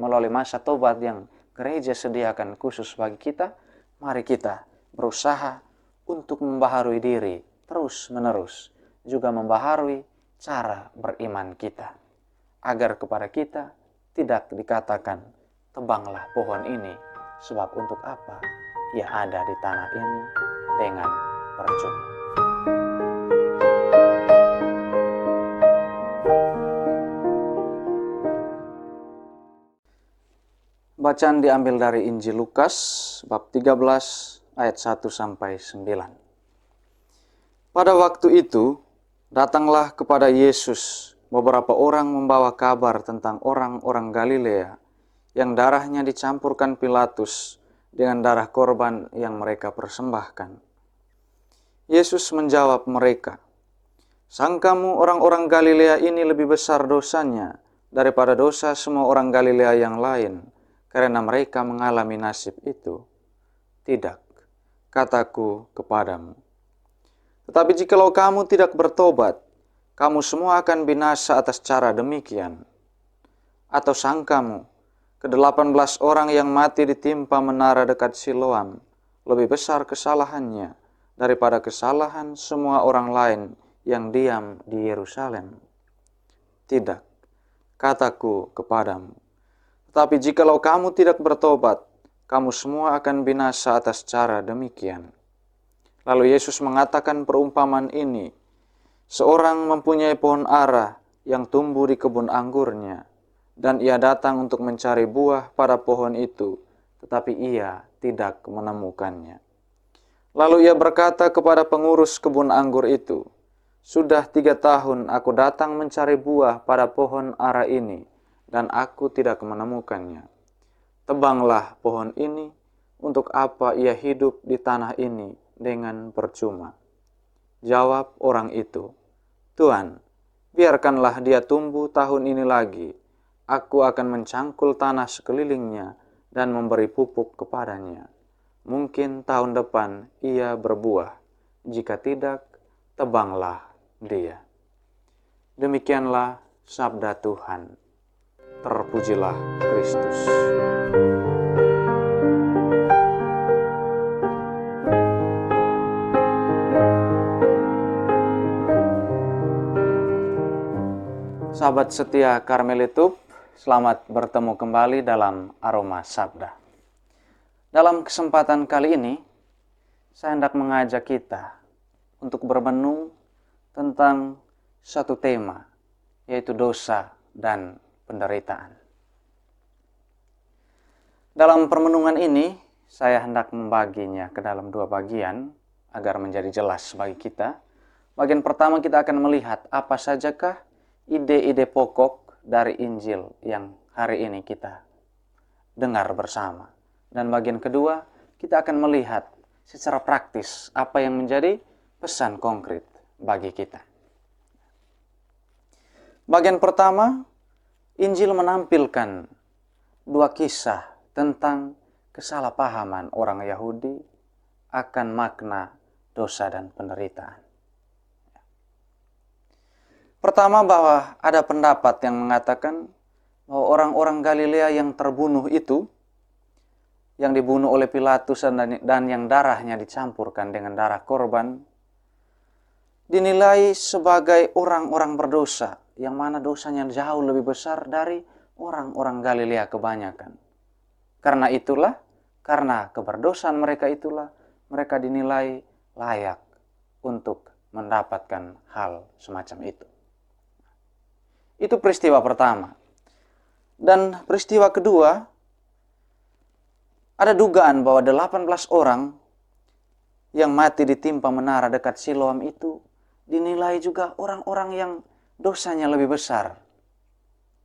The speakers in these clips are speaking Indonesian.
melalui masa tobat yang gereja sediakan khusus bagi kita, mari kita berusaha untuk membaharui diri terus-menerus, juga membaharui cara beriman kita, agar kepada kita tidak dikatakan, tebanglah pohon ini, sebab untuk apa ia ada di tanah ini dengan percuma. Bacaan diambil dari Injil Lukas bab 13 ayat 1 sampai 9. Pada waktu itu datanglah kepada Yesus beberapa orang membawa kabar tentang orang-orang Galilea yang darahnya dicampurkan Pilatus dengan darah korban yang mereka persembahkan. Yesus menjawab mereka, "Sangkamu orang-orang Galilea ini lebih besar dosanya daripada dosa semua orang Galilea yang lain, karena mereka mengalami nasib itu? Tidak, kataku kepadamu. Tetapi jikalau kamu tidak bertobat, kamu semua akan binasa atas cara demikian. Atau sangkamu, ke-18 orang yang mati ditimpa menara dekat Siloam lebih besar kesalahannya daripada kesalahan semua orang lain yang diam di Yerusalem? Tidak, kataku kepadamu. Tetapi jikalau kamu tidak bertobat, kamu semua akan binasa atas cara demikian." Lalu Yesus mengatakan perumpamaan ini. Seorang mempunyai pohon ara yang tumbuh di kebun anggurnya, dan ia datang untuk mencari buah pada pohon itu, tetapi ia tidak menemukannya. Lalu ia berkata kepada pengurus kebun anggur itu, "Sudah 3 tahun aku datang mencari buah pada pohon ara ini, dan aku tidak menemukannya. Tebanglah pohon ini, untuk apa ia hidup di tanah ini dengan percuma?" Jawab orang itu, "Tuan, biarkanlah dia tumbuh tahun ini lagi. Aku akan mencangkul tanah sekelilingnya dan memberi pupuk kepadanya. Mungkin tahun depan ia berbuah. Jika tidak, tebanglah dia." Demikianlah sabda Tuhan. Terpujilah Kristus. Sahabat setia Karmelitup, selamat bertemu kembali dalam Aroma Sabda. Dalam kesempatan kali ini, saya hendak mengajak kita untuk bermenung tentang satu tema, yaitu dosa dan penderitaan. Dalam permenungan ini, saya hendak membaginya ke dalam 2 bagian agar menjadi jelas bagi kita. Bagian pertama kita akan melihat apa sajakah ide-ide pokok dari Injil yang hari ini kita dengar bersama. Dan bagian kedua, kita akan melihat secara praktis apa yang menjadi pesan konkret bagi kita. Bagian pertama, Injil menampilkan 2 kisah tentang kesalahpahaman orang Yahudi akan makna dosa dan penderitaan. Pertama, bahwa ada pendapat yang mengatakan bahwa orang-orang Galilea yang terbunuh itu, yang dibunuh oleh Pilatus dan yang darahnya dicampurkan dengan darah korban, dinilai sebagai orang-orang berdosa, yang mana dosanya jauh lebih besar dari orang-orang Galilea kebanyakan. Karena itulah, karena keberdosaan mereka itulah, mereka dinilai layak untuk mendapatkan hal semacam itu. Itu peristiwa pertama. Dan peristiwa kedua, ada dugaan bahwa 18 orang yang mati ditimpa menara dekat Siloam itu dinilai juga orang-orang yang dosanya lebih besar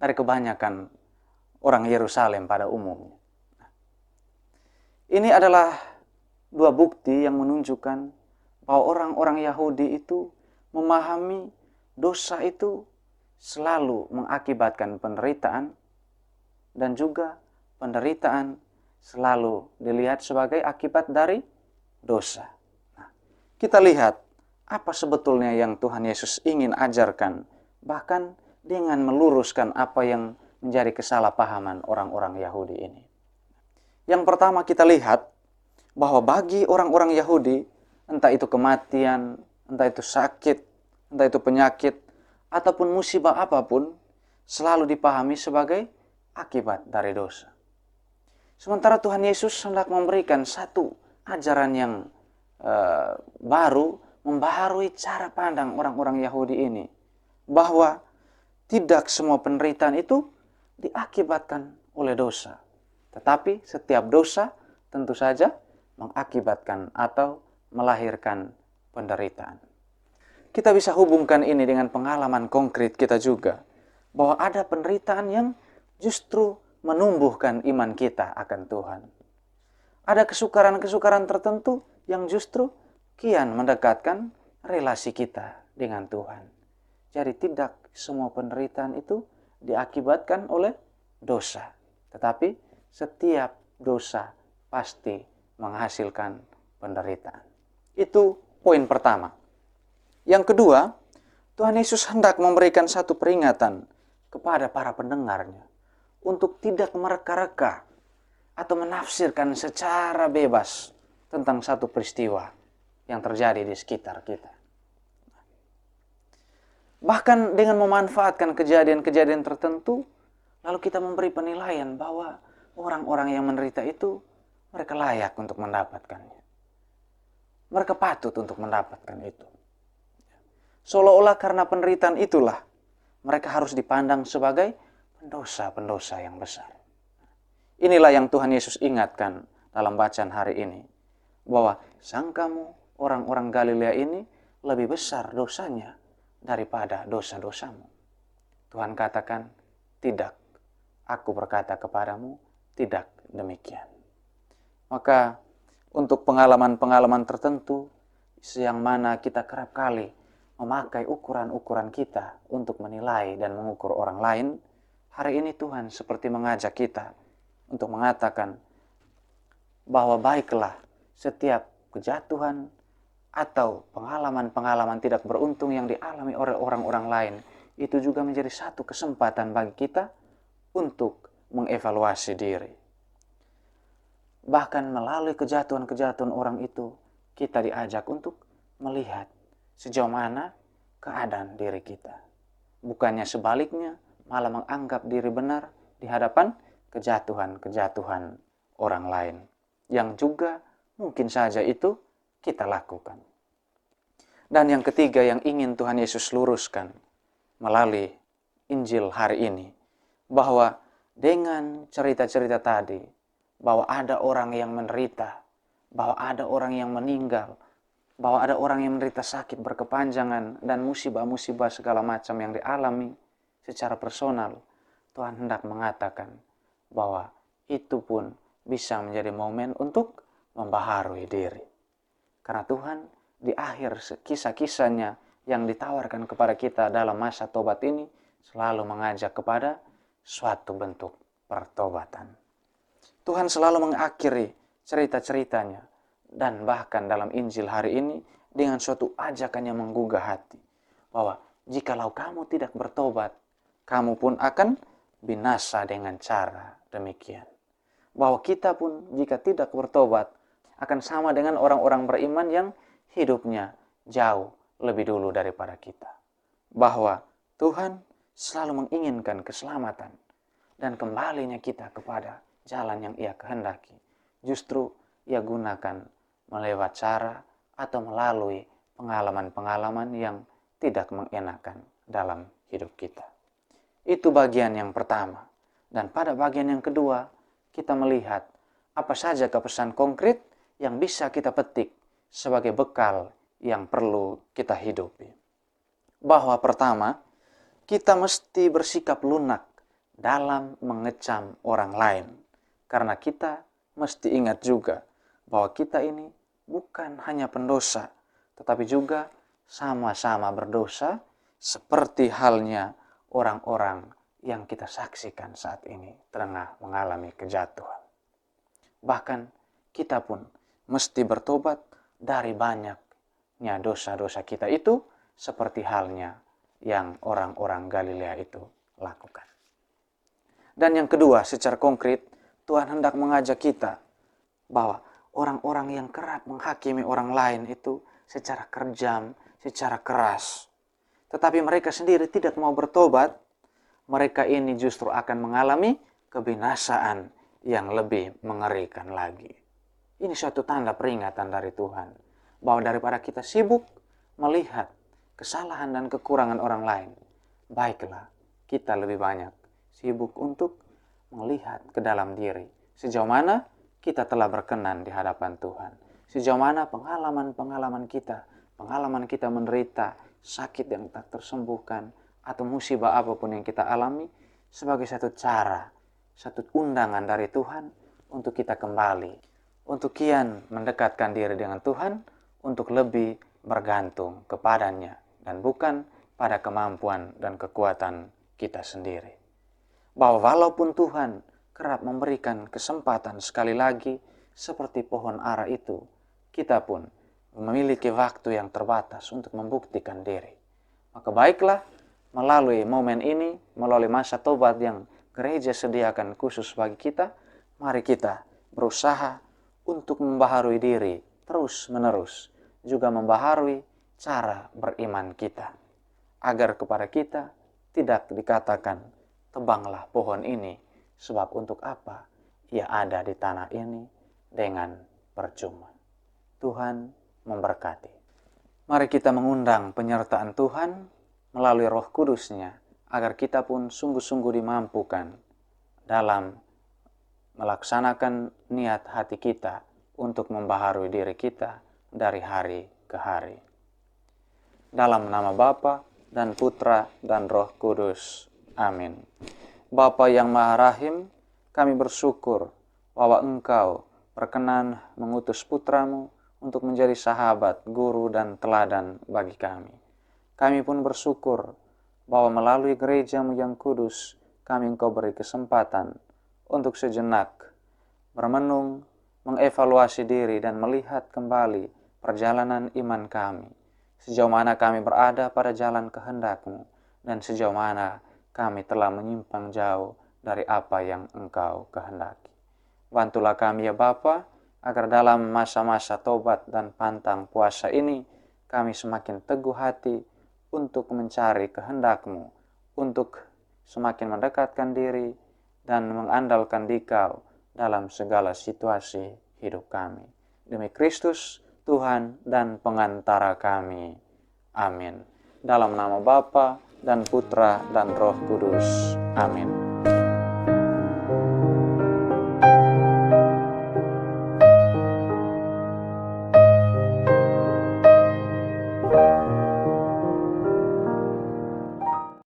dari kebanyakan orang Yerusalem pada umumnya. Ini adalah 2 bukti yang menunjukkan bahwa orang-orang Yahudi itu memahami dosa itu selalu mengakibatkan penderitaan, dan juga penderitaan selalu dilihat sebagai akibat dari dosa. Nah, kita lihat apa sebetulnya yang Tuhan Yesus ingin ajarkan, bahkan dengan meluruskan apa yang menjadi kesalahpahaman orang-orang Yahudi ini. Yang pertama kita lihat bahwa bagi orang-orang Yahudi, entah itu kematian, entah itu sakit, entah itu penyakit, ataupun musibah apapun, selalu dipahami sebagai akibat dari dosa. Sementara Tuhan Yesus hendak memberikan satu ajaran yang baru, membaharui cara pandang orang-orang Yahudi ini, bahwa tidak semua penderitaan itu diakibatkan oleh dosa. Tetapi setiap dosa tentu saja mengakibatkan atau melahirkan penderitaan. Kita bisa hubungkan ini dengan pengalaman konkret kita juga, bahwa ada penderitaan yang justru menumbuhkan iman kita akan Tuhan. Ada kesukaran-kesukaran tertentu yang justru kian mendekatkan relasi kita dengan Tuhan. Jadi tidak semua penderitaan itu diakibatkan oleh dosa. Tetapi setiap dosa pasti menghasilkan penderitaan. Itu poin pertama. Yang kedua, Tuhan Yesus hendak memberikan satu peringatan kepada para pendengarnya untuk tidak mereka-reka atau menafsirkan secara bebas tentang satu peristiwa yang terjadi di sekitar kita. Bahkan dengan memanfaatkan kejadian-kejadian tertentu, lalu kita memberi penilaian bahwa orang-orang yang menderita itu, mereka layak untuk mendapatkannya. Mereka patut untuk mendapatkan itu. Seolah-olah karena penderitaan itulah, mereka harus dipandang sebagai pendosa-pendosa yang besar. Inilah yang Tuhan Yesus ingatkan dalam bacaan hari ini, bahwa sangkamu orang-orang Galilea ini lebih besar dosanya daripada dosa-dosamu. Tuhan katakan, tidak, aku berkata kepadamu, tidak demikian. Maka untuk pengalaman-pengalaman tertentu yang mana kita kerap kali memakai ukuran-ukuran kita untuk menilai dan mengukur orang lain, hari ini Tuhan seperti mengajak kita untuk mengatakan bahwa baiklah setiap kejatuhan atau pengalaman-pengalaman tidak beruntung yang dialami oleh orang-orang lain, itu juga menjadi satu kesempatan bagi kita untuk mengevaluasi diri. Bahkan melalui kejatuhan-kejatuhan orang itu, kita diajak untuk melihat sejauh mana keadaan diri kita. Bukannya sebaliknya, malah menganggap diri benar di hadapan kejatuhan-kejatuhan orang lain. Yang juga mungkin saja itu kita lakukan. Dan yang ketiga yang ingin Tuhan Yesus luruskan melalui Injil hari ini, bahwa dengan cerita-cerita tadi, bahwa ada orang yang menderita, bahwa ada orang yang meninggal, bahwa ada orang yang menderita sakit berkepanjangan dan musibah-musibah segala macam yang dialami secara personal, Tuhan hendak mengatakan bahwa itu pun bisa menjadi momen untuk membaharui diri. Karena Tuhan di akhir kisah-kisahnya yang ditawarkan kepada kita dalam masa tobat ini selalu mengajak kepada suatu bentuk pertobatan. Tuhan selalu mengakhiri cerita-ceritanya dan bahkan dalam Injil hari ini dengan suatu ajakan yang menggugah hati, bahwa jikalau kamu tidak bertobat, kamu pun akan binasa dengan cara demikian. Bahwa kita pun jika tidak bertobat akan sama dengan orang-orang beriman yang hidupnya jauh lebih dulu daripada kita. Bahwa Tuhan selalu menginginkan keselamatan dan kembalinya kita kepada jalan yang Ia kehendaki. Justru Ia gunakan melewat cara atau melalui pengalaman-pengalaman yang tidak mengenakan dalam hidup kita. Itu bagian yang pertama. Dan pada bagian yang kedua, kita melihat apa saja kepesan konkret yang bisa kita petik sebagai bekal yang perlu kita hidupi. Bahwa pertama, kita mesti bersikap lunak dalam mengecam orang lain. Karena kita mesti ingat juga bahwa kita ini bukan hanya pendosa, tetapi juga sama-sama berdosa seperti halnya orang-orang yang kita saksikan saat ini tengah mengalami kejatuhan. Bahkan kita pun mesti bertobat dari banyaknya dosa-dosa kita itu seperti halnya yang orang-orang Galilea itu lakukan. Dan yang kedua, secara konkret, Tuhan hendak mengajak kita bahwa orang-orang yang kerap menghakimi orang lain itu secara kejam, secara keras, tetapi mereka sendiri tidak mau bertobat, mereka ini justru akan mengalami kebinasaan yang lebih mengerikan lagi. Ini suatu tanda peringatan dari Tuhan, bahwa daripada kita sibuk melihat kesalahan dan kekurangan orang lain, baiklah kita lebih banyak sibuk untuk melihat ke dalam diri. Sejauh mana kita telah berkenan di hadapan Tuhan. Sejauh mana pengalaman kita menderita sakit yang tak tersembuhkan, atau musibah apapun yang kita alami, sebagai satu cara, satu undangan dari Tuhan untuk kita kembali, untuk kian mendekatkan diri dengan Tuhan, untuk lebih bergantung kepadanya, dan bukan pada kemampuan dan kekuatan kita sendiri. Bahwa walaupun Tuhan kerap memberikan kesempatan sekali lagi, seperti pohon ara itu, kita pun memiliki waktu yang terbatas untuk membuktikan diri. Maka baiklah, melalui momen ini, melalui masa tobat yang gereja sediakan khusus bagi kita, mari kita berusaha untuk membaharui diri terus-menerus, juga membaharui cara beriman kita, agar kepada kita tidak dikatakan, tebanglah pohon ini, sebab untuk apa ia ada di tanah ini dengan percuma. Tuhan memberkati. Mari kita mengundang penyertaan Tuhan melalui Roh Kudus-Nya, agar kita pun sungguh-sungguh dimampukan dalam melaksanakan niat hati kita untuk membaharui diri kita dari hari ke hari. Dalam nama Bapa dan Putra dan Roh Kudus. Amin. Bapa yang Maha Rahim, kami bersyukur bahwa Engkau berkenan mengutus Putramu untuk menjadi sahabat, guru, dan teladan bagi kami. Kami pun bersyukur bahwa melalui gereja-Mu yang kudus, kami Engkau beri kesempatan untuk sejenak bermenung, mengevaluasi diri, dan melihat kembali perjalanan iman kami. Sejauh mana kami berada pada jalan kehendak-Mu, dan sejauh mana kami telah menyimpang jauh dari apa yang Engkau kehendaki. Bantulah kami ya Bapa, agar dalam masa-masa tobat dan pantang puasa ini, kami semakin teguh hati untuk mencari kehendak-Mu, untuk semakin mendekatkan diri dan mengandalkan Dikau dalam segala situasi hidup kami. Demi Kristus, Tuhan dan pengantara kami. Amin. Dalam nama Bapa dan Putra dan Roh Kudus. Amin.